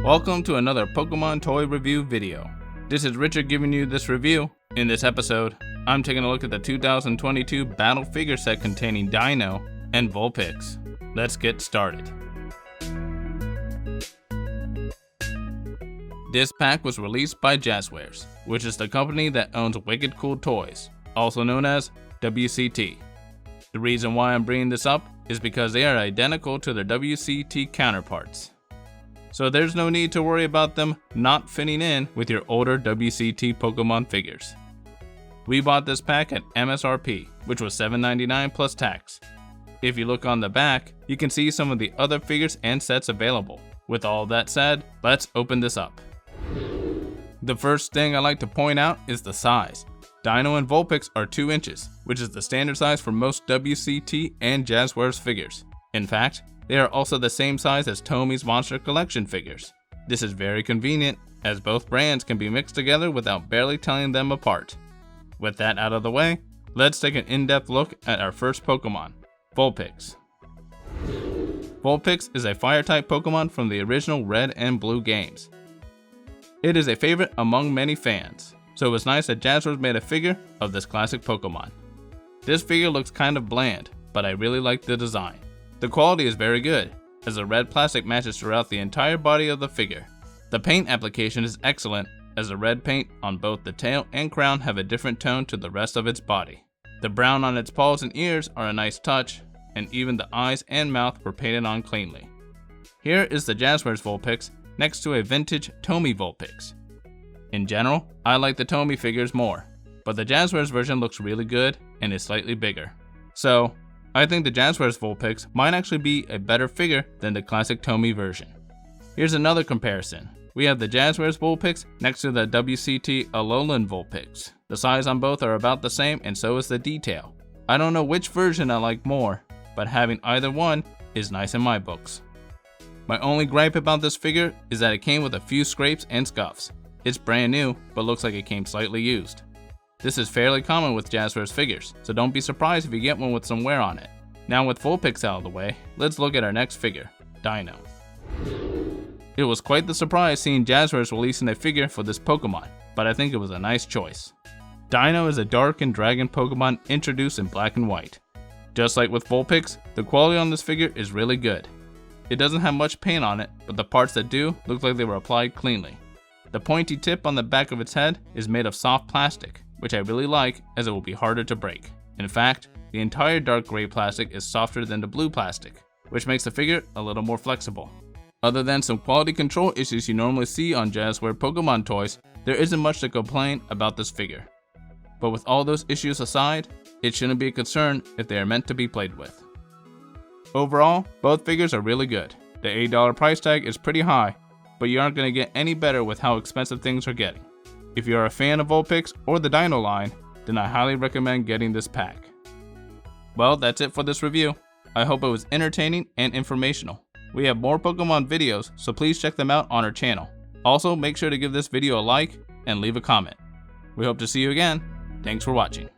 Welcome to another Pokemon toy review video. This is Richard giving you this review. In this episode, I'm taking a look at the 2022 Battle Figure Set containing Deino and Vulpix. Let's get started. This pack was released by Jazwares, which is the company that owns Wicked Cool Toys, also known as WCT. The reason why I'm bringing this up is because they are identical to their WCT counterparts. So there's no need to worry about them not fitting in with your older WCT Pokemon figures. We bought this pack at MSRP, which was $7.99 plus tax. If you look on the back, you can see some of the other figures and sets available. With all that said, let's open this up. The first thing I like to point out is the size. Deino and Vulpix are 2 inches, which is the standard size for most WCT and Jazwares figures. In fact, they are also the same size as Tommy's Monster Collection figures. This is very convenient, as both brands can be mixed together without barely telling them apart. With that out of the way, let's take an in-depth look at our first Pokemon, Vulpix. Vulpix is a Fire-type Pokemon from the original Red and Blue games. It is a favorite among many fans, so it was nice that Jazwares made a figure of this classic Pokemon. This figure looks kind of bland, but I really like the design. The quality is very good, as the red plastic matches throughout the entire body of the figure. The paint application is excellent, as the red paint on both the tail and crown have a different tone to the rest of its body. The brown on its paws and ears are a nice touch, and even the eyes and mouth were painted on cleanly. Here is the Jazwares Vulpix next to a vintage Tommy Vulpix. In general, I like the Tommy figures more, but the Jazwares version looks really good and is slightly bigger. So, I think the Jazwares Vulpix might actually be a better figure than the classic Tommy version. Here's another comparison. We have the Jazwares Vulpix next to the WCT Alolan Vulpix. The size on both are about the same, and so is the detail. I don't know which version I like more, but having either one is nice in my books. My only gripe about this figure is that it came with a few scrapes and scuffs. It's brand new, but looks like it came slightly used. This is fairly common with Jazwares figures, so don't be surprised if you get one with some wear on it. Now with Vulpix out of the way, let's look at our next figure, Deino. It was quite the surprise seeing Jazwares releasing a figure for this Pokemon, but I think it was a nice choice. Deino is a dark and dragon Pokemon introduced in black and white. Just like with Vulpix, the quality on this figure is really good. It doesn't have much paint on it, but the parts that do look like they were applied cleanly. The pointy tip on the back of its head is made of soft plastic, which I really like as it will be harder to break. In fact, the entire dark gray plastic is softer than the blue plastic, which makes the figure a little more flexible. Other than some quality control issues you normally see on Jazwares Pokemon toys, there isn't much to complain about this figure. But with all those issues aside, it shouldn't be a concern if they are meant to be played with. Overall, both figures are really good. The $8 price tag is pretty high, but you aren't going to get any better with how expensive things are getting. If you are a fan of Vulpix or the Deino line, then I highly recommend getting this pack. Well, that's it for this review. I hope it was entertaining and informational. We have more Pokemon videos, so please check them out on our channel. Also, make sure to give this video a like and leave a comment. We hope to see you again. Thanks for watching.